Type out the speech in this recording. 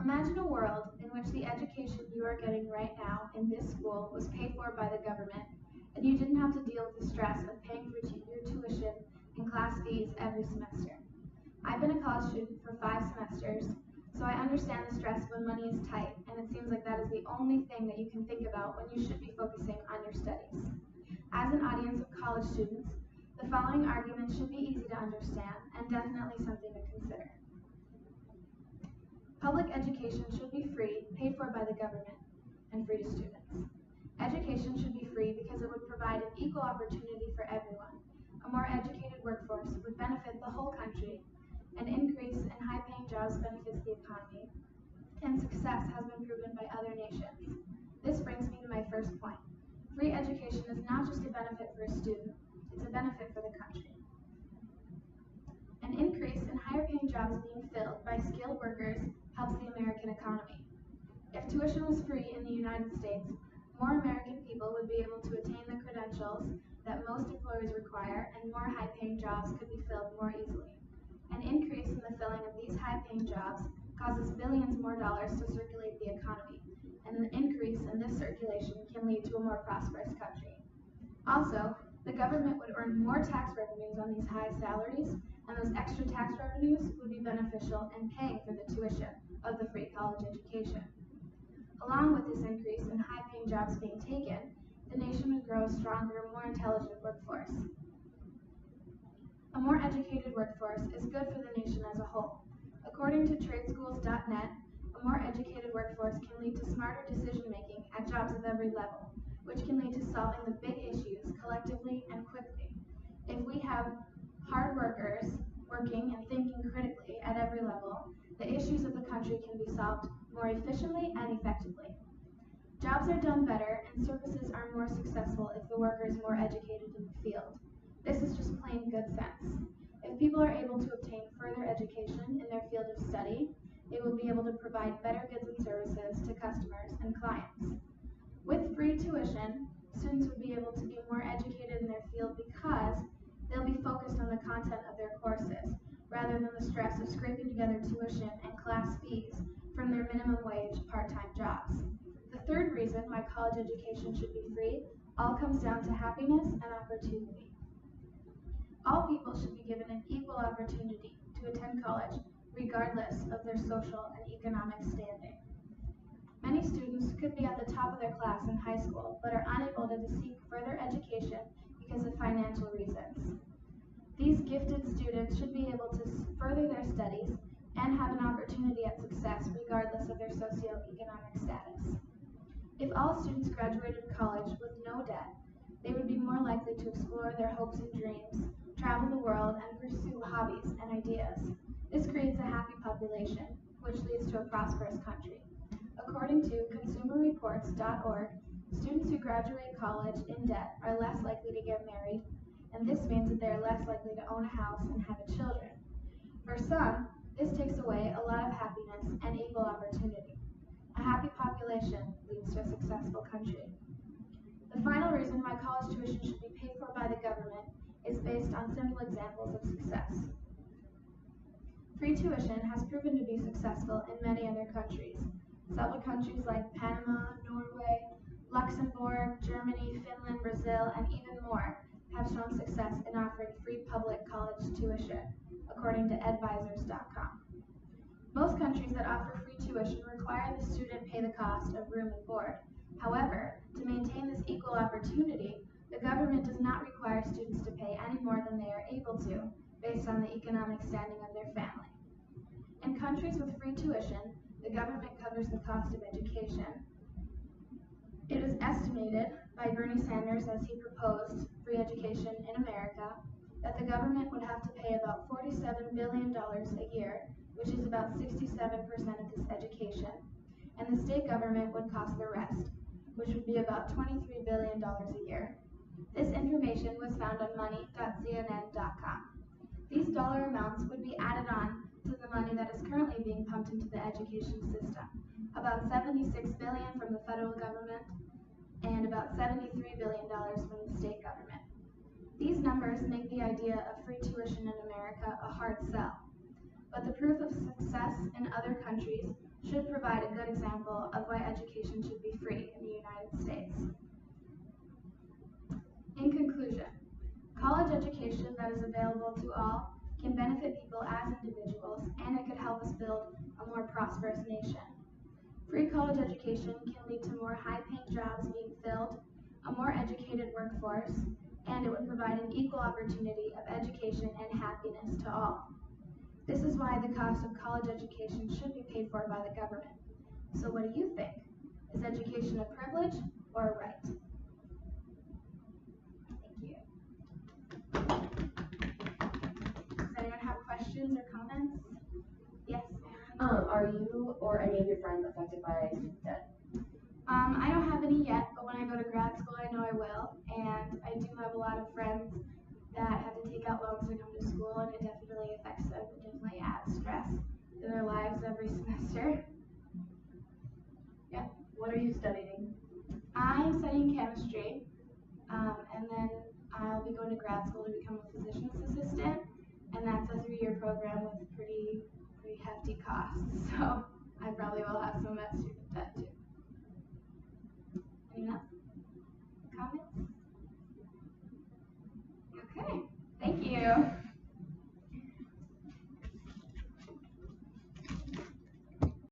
Imagine a world in which the education you are getting right now in this school was paid for by the government, and you didn't have to deal with the stress of paying for your tuition and class fees every semester. I've been a college student for 5 semesters, so I understand the stress when money is tight, and it seems like that is the only thing that you can think about when you should be focusing on your studies. As an audience of college students, the following arguments should be easy to understand and definitely something to consider. Public education should be free, paid for by the government, and free to students. Education should be free because it would provide an equal opportunity for everyone. A more educated workforce would benefit the whole country. An increase in high-paying jobs benefits the economy, and success has been proven by other nations. This brings me to my first point. Free education is not just a benefit for a student, it's a benefit for the country. An increase in higher-paying jobs being filled by skilled workers helps the American economy. If tuition was free in the United States, more American people would be able to attain the credentials that most employers require, and more high-paying jobs could be filled more easily. An increase in the filling of these high-paying jobs causes billions more dollars to circulate the economy, and an increase in this circulation can lead to a more prosperous country. Also, the government would earn more tax revenues on these high salaries, and those extra tax revenues would be beneficial in paying for the tuition of the free college education. Along with this increase in high-paying jobs being taken, the nation would grow a stronger, more intelligent workforce. A more educated workforce is good for the nation as a whole. According to tradeschools.net, a more educated workforce can lead to smarter decision-making at jobs of every level, which can lead to solving the big issues collectively and quickly. If we have hard workers working and thinking critically at every level, the issues of the country can be solved more efficiently and effectively. Jobs are done better and services are more successful if the worker is more educated in the field. This is just plain good sense. If people are able to obtain further education in their field of study, they will be able to provide better goods and services to customers and clients. With free tuition, students would be able to be more educated in their field because they'll be focused on the content of their courses, rather than the stress of scraping together tuition and class fees from their minimum wage part-time jobs. The third reason why college education should be free all comes down to happiness and opportunity. All people should be given an equal opportunity to attend college, regardless of their social and economic standing. Many students could be at the top of their class in high school, but are unable to seek further education because of financial reasons. These gifted students should be able to further their studies and have an opportunity at success regardless of their socioeconomic status. If all students graduated college with no debt, they would be more likely to explore their hopes and dreams, travel the world, and pursue hobbies and ideas. This creates a happy population, which leads to a prosperous country. According to consumerreports.org, students who graduate college in debt are less likely to get married, and this means that they are less likely to own a house and have children. For some, this takes away a lot of happiness and equal opportunity. A happy population leads to a successful country. The final reason why college tuition should be paid for by the government is based on simple examples of success. Free tuition has proven to be successful in many other countries. Several countries like Panama, Norway, Luxembourg, Germany, Finland, Brazil, and even more have shown success in offering free public college tuition, according to advisors.com. Most countries that offer free tuition require the student pay the cost of room and board. However, to maintain this equal opportunity, the government does not require students to pay any more than they are able to, based on the economic standing of their family. In countries with free tuition, the government covers the cost of education. It is estimated by Bernie Sanders, as he proposed free education in America, that the government would have to pay about $47 billion a year, which is about 67% of this education, and the state government would cost the rest, which would be about $23 billion a year. This information was found on money.cnn.com. These dollar amounts would be added on to the money that is currently being pumped into the education system, about $76 billion from the federal government and about $73 billion from the state government. These numbers make the idea of free tuition in America a hard sell, but the proof of success in other countries should provide a good example of why education should be free in the United States. In conclusion, college education that is available to all can benefit people as individuals, and it could help us build a more prosperous nation. Free college education can lead to more high-paying jobs being filled, a more educated workforce, and it would provide an equal opportunity of education and happiness to all. This is why the cost of college education should be paid for by the government. So what do you think? Is education a privilege or a right? Thank you. Does anyone have questions or comments? Yes? Are you or any of your friends affected by student debt? I don't have any yet, but when I go to grad school, I know I will. And I do have a lot of friends that have to take out loans to come to school, and it definitely affects them. It definitely adds stress to their lives every semester. Yeah. What are you studying? I'm studying chemistry, and then I'll be going to grad school to become a physician's assistant, and that's a 3-year program with pretty hefty costs. So I probably will have some semesters